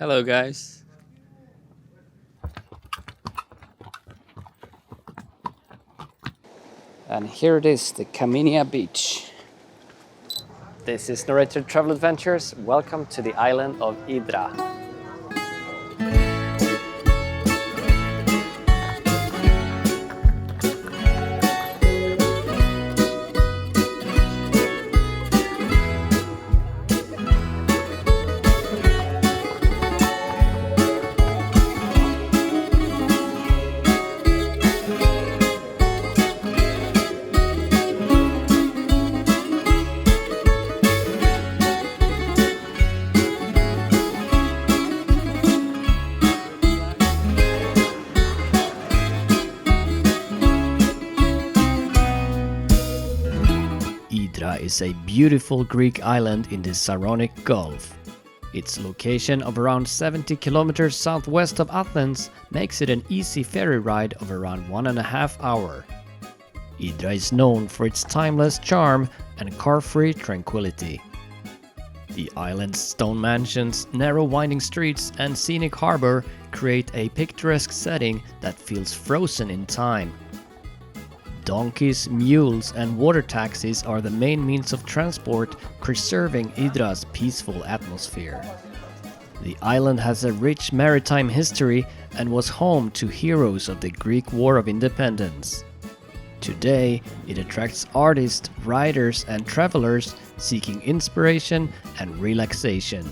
Hello guys. And here it is, the Kaminia beach. This is Narrator Travel Adventures. Welcome to the island of Hydra. Hydra is a beautiful Greek island in the Saronic Gulf. Its location of around 70 kilometers southwest of Athens makes it an easy ferry ride of around 1.5 hours. Hydra is known for its timeless charm and car-free tranquility. The island's stone mansions, narrow winding streets and scenic harbor create a picturesque setting that feels frozen in time. Donkeys, mules and water taxis are the main means of transport, preserving Hydra's peaceful atmosphere. The island has a rich maritime history and was home to heroes of the Greek War of Independence. Today, it attracts artists, writers and travelers seeking inspiration and relaxation.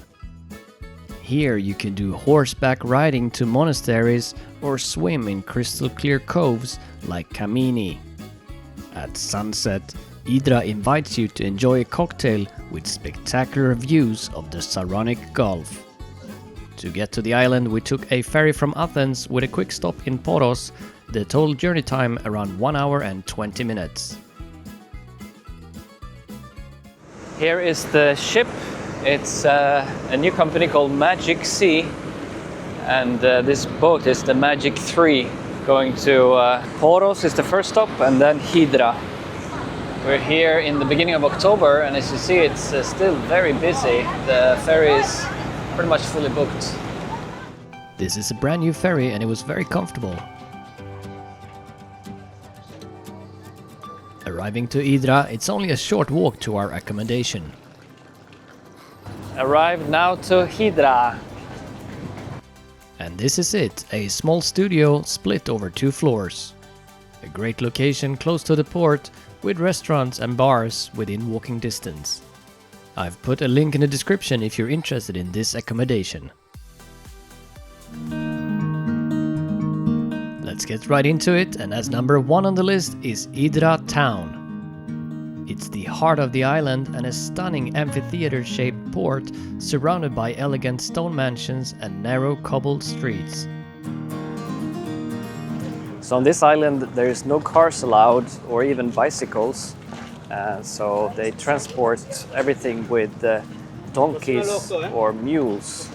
Here you can do horseback riding to monasteries or swim in crystal clear coves like Kaminia. At sunset, Hydra invites you to enjoy a cocktail with spectacular views of the Saronic Gulf. To get to the island, we took a ferry from Athens with a quick stop in Poros, the total journey time around 1 hour and 20 minutes. Here is the ship. It's a new company called Magic Sea, and this boat is the Magic 3. Going to Poros is the first stop, and then Hydra. We're here in the beginning of October, and as you see, it's still very busy. The ferry is pretty much fully booked. This is a brand new ferry, and it was very comfortable. Arriving to Hydra, it's only a short walk to our accommodation. Arrived now to Hydra. And this is it, a small studio split over 2 floors. A great location close to the port, with restaurants and bars within walking distance. I've put a link in the description if you're interested in this accommodation. Let's get right into it, and as number 1 on the list is Hydra Town. It's the heart of the island and a stunning amphitheater-shaped port surrounded by elegant stone mansions and narrow cobbled streets. So on this island there is no cars allowed or even bicycles, so they transport everything with donkeys or mules.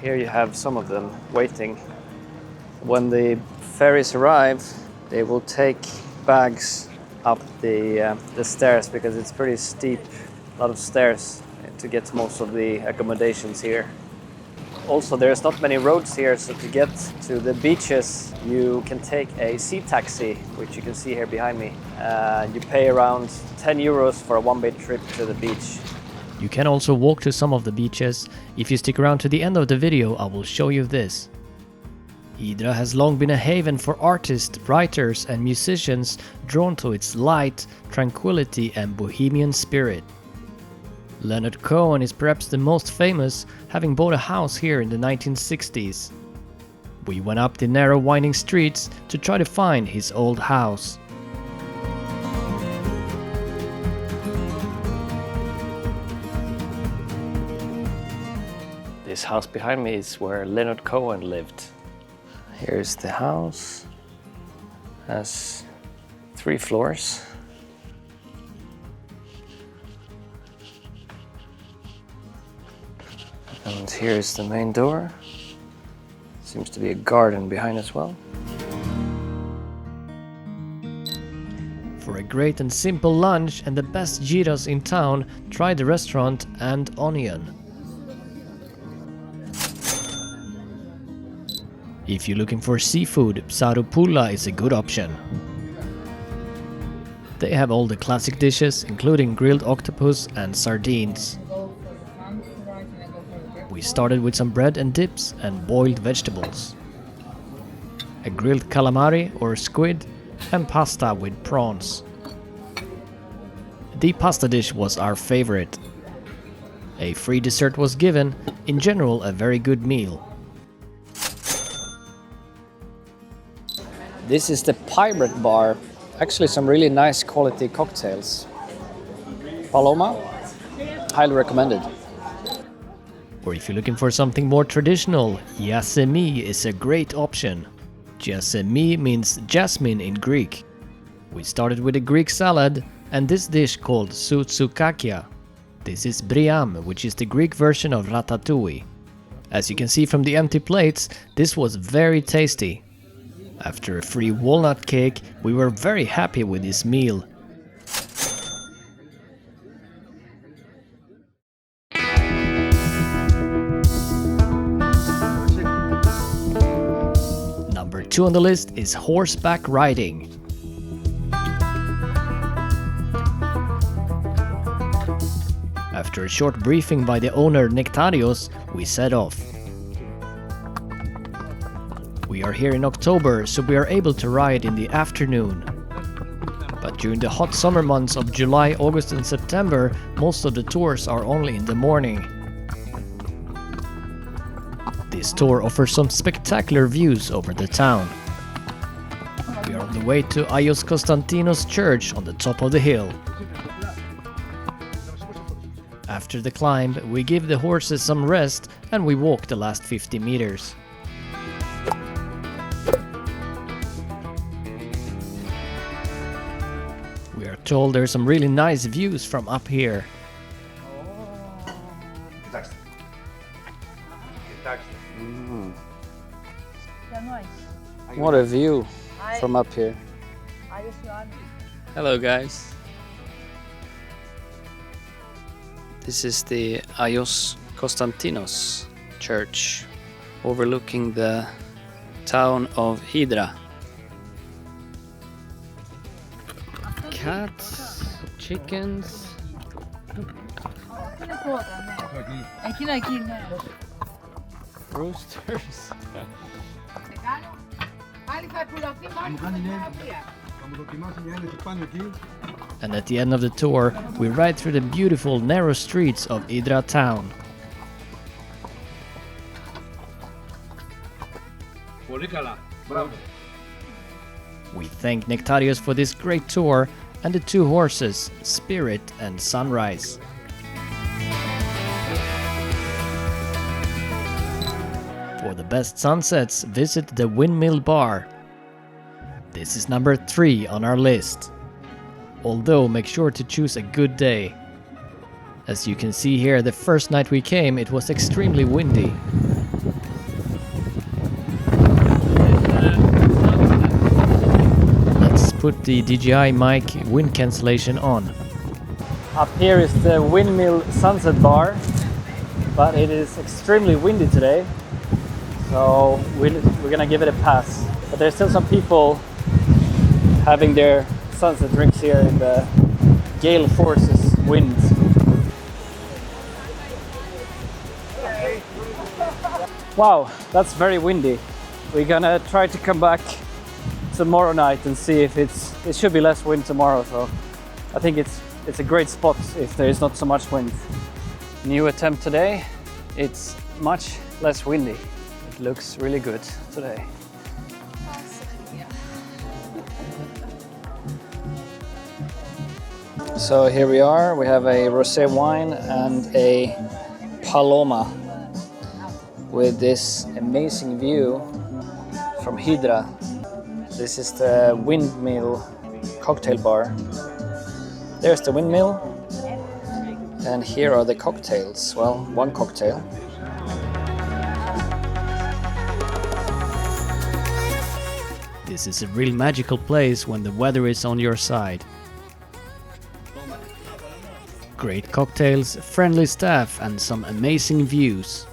Here you have some of them waiting. When the ferries arrive, they will take bags up the stairs, because it's pretty steep, a lot of stairs to get to most of the accommodations here. Also, there's not many roads here, so to get to the beaches you can take a sea taxi, which you can see here behind me. You pay around 10 euros for a one-way trip to the beach. You can also walk to some of the beaches. If you stick around to the end of the video, I will show you this. Hydra has long been a haven for artists, writers and musicians drawn to its light, tranquility and bohemian spirit. Leonard Cohen is perhaps the most famous, having bought a house here in the 1960s. We went up the narrow winding streets to try to find his old house. This house behind me is where Leonard Cohen lived. Here's the house. Has 3 floors. And here's the main door. Seems to be a garden behind as well. For a great and simple lunch and the best gyros in town, try the restaurant and Onion. If you're looking for seafood, Psaropula is a good option. They have all the classic dishes, including grilled octopus and sardines. We started with some bread and dips and boiled vegetables. A grilled calamari or squid and pasta with prawns. The pasta dish was our favorite. A free dessert was given, in general a very good meal. This is the Pirate Bar. Actually some really nice quality cocktails. Paloma, highly recommended. Or if you're looking for something more traditional, Yasemi is a great option. Yasemi means jasmine in Greek. We started with a Greek salad and this dish called soutsukakia. This is briam, which is the Greek version of ratatouille. As you can see from the empty plates, this was very tasty. After a free walnut cake, we were very happy with this meal. Number 2 on the list is horseback riding. After a short briefing by the owner Nectarios, we set off. We are here in October, so we are able to ride in the afternoon. But during the hot summer months of July, August and September, most of the tours are only in the morning. This tour offers some spectacular views over the town. We are on the way to Aios Konstantinos Church on the top of the hill. After the climb, we give the horses some rest and we walk the last 50 meters. We are told there are some really nice views from up here. What a view from up here. Hello guys. This is the Aios Konstantinos Church overlooking the town of Hydra. Cats, chickens. Roosters. And at the end of the tour, we ride through the beautiful narrow streets of Hydra Town. We thank Nectarios for this great tour and the 2 horses, Spirit and Sunrise. For the best sunsets, visit the Windmill Bar. This is number 3 on our list. Although make sure to choose a good day. As you can see here, the first night we came it was extremely windy. Let's put the DJI mic wind cancellation on. Up here is the Windmill Sunset Bar, but it is extremely windy today. So we're gonna give it a pass. But there's still some people having their sunset drinks here in the gale forces winds. Wow, that's very windy. We're gonna try to come back tomorrow night and see if it should be less wind tomorrow. So I think it's a great spot if there is not so much wind. New attempt today. It's much less windy. It looks really good today. So here we are, we have a rosé wine and a Paloma with this amazing view from Hydra. This is the Windmill cocktail bar. There's the windmill and here are the cocktails. Well, one cocktail. This is a real magical place when the weather is on your side. Great cocktails, friendly staff and some amazing views.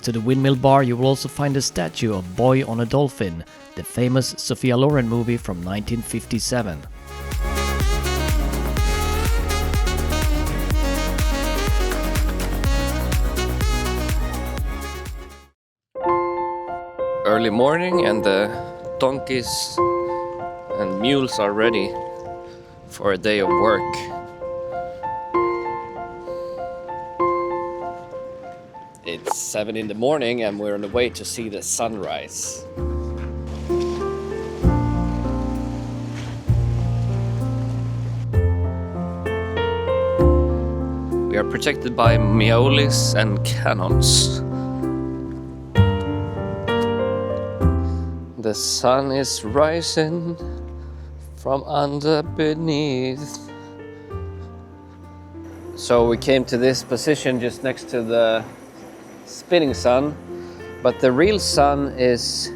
to the windmill bar you will also find a statue of Boy on a Dolphin, the famous Sophia Loren movie from 1957. Early morning and the donkeys and mules are ready for a day of work. It's 7 in the morning and we're on the way to see the sunrise. We are protected by miaulis and cannons. The sun is rising from under beneath. So we came to this position just next to the spinning sun, but the real sun is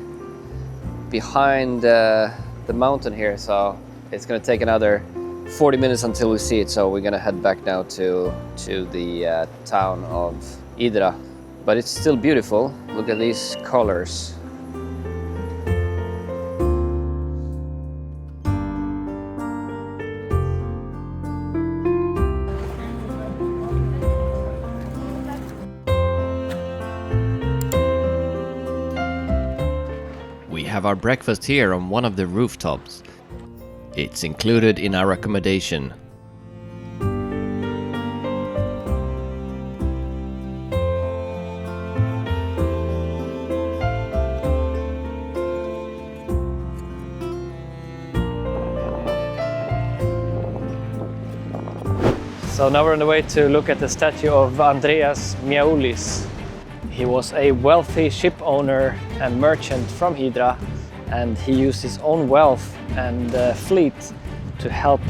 behind the mountain here, so it's gonna take another 40 minutes until we see it. So we're gonna head back now to the town of Hydra, but it's still beautiful. Look at these colors. We have our breakfast here on one of the rooftops. It's included in our accommodation. So now we're on the way to look at the statue of Andreas Miaulis. He was a wealthy ship owner and merchant from Hydra, and he used his own wealth and fleet to help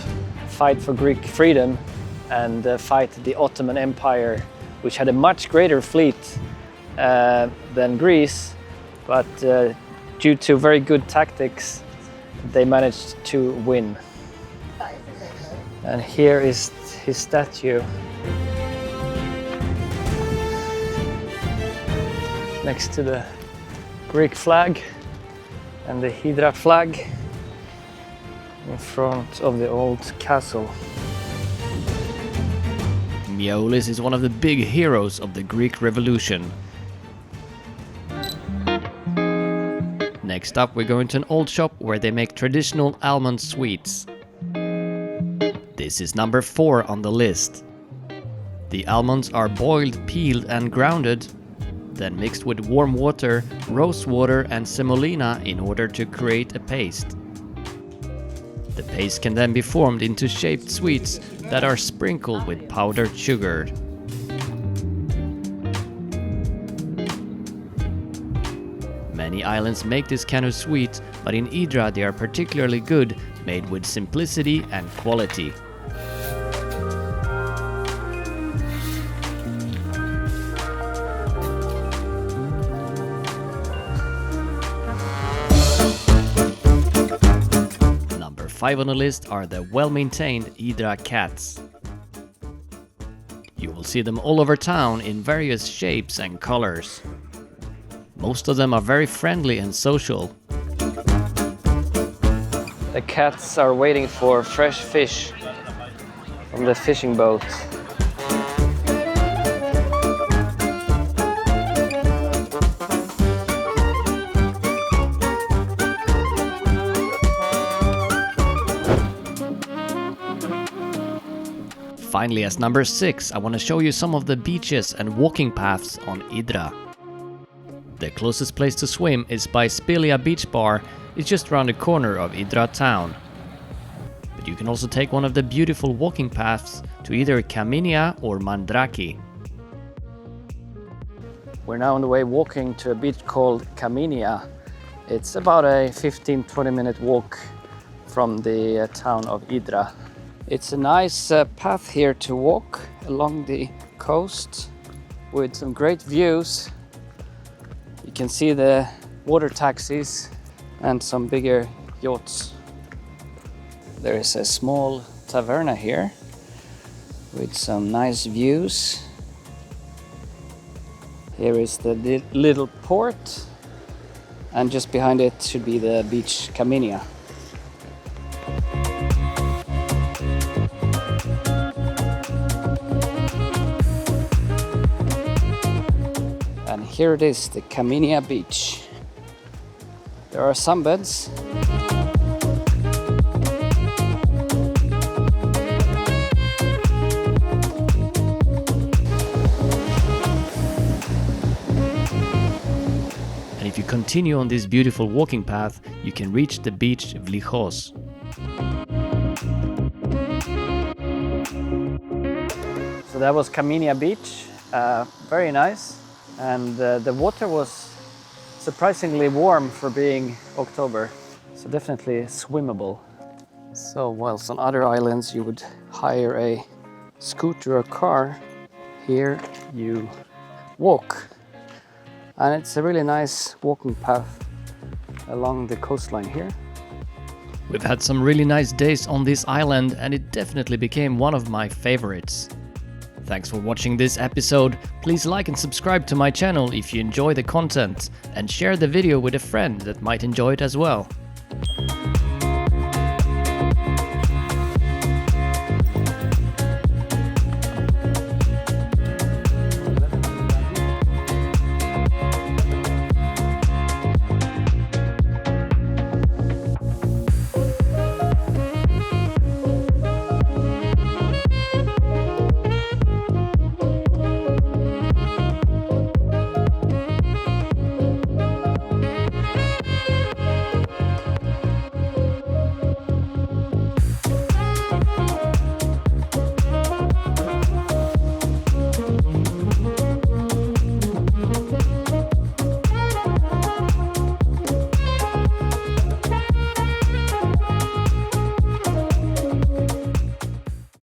fight for Greek freedom and fight the Ottoman Empire, which had a much greater fleet than Greece, but due to very good tactics, they managed to win. And here is his statue. Next to the Greek flag and the Hydra flag in front of the old castle. Miaulis is one of the big heroes of the Greek Revolution. Next up, we're going to an old shop where they make traditional almond sweets. This is number 4 on the list. The almonds are boiled, peeled and grounded, then mixed with warm water, rose water and semolina in order to create a paste. The paste can then be formed into shaped sweets that are sprinkled with powdered sugar. Many islands make this kind of sweet, but in Hydra they are particularly good, made with simplicity and quality. Number 5 on the list are the well-maintained Hydra Cats. You will see them all over town in various shapes and colors. Most of them are very friendly and social. The cats are waiting for fresh fish from the fishing boat. Finally, as number 6, I want to show you some of the beaches and walking paths on Hydra. The closest place to swim is by Spilia Beach Bar. It's just around the corner of Hydra Town. But you can also take one of the beautiful walking paths to either Kaminia or Mandraki. We're now on the way walking to a beach called Kaminia. It's about a 15-20 minute walk from the town of Hydra. It's a nice path here to walk along the coast with some great views. You can see the water taxis and some bigger yachts. There is a small taverna here with some nice views. Here is the little port, and just behind it should be the beach Kaminia. And here it is, the Kaminia beach. There are some beds. And if you continue on this beautiful walking path, you can reach the beach Vlichos. So that was Kaminia beach, very nice. And the water was surprisingly warm for being October, so definitely swimmable. So whilst on other islands you would hire a scooter or car, here you walk. And it's a really nice walking path along the coastline here. We've had some really nice days on this island, and it definitely became one of my favorites. Thanks for watching this episode. Please like and subscribe to my channel if you enjoy the content, and share the video with a friend that might enjoy it as well.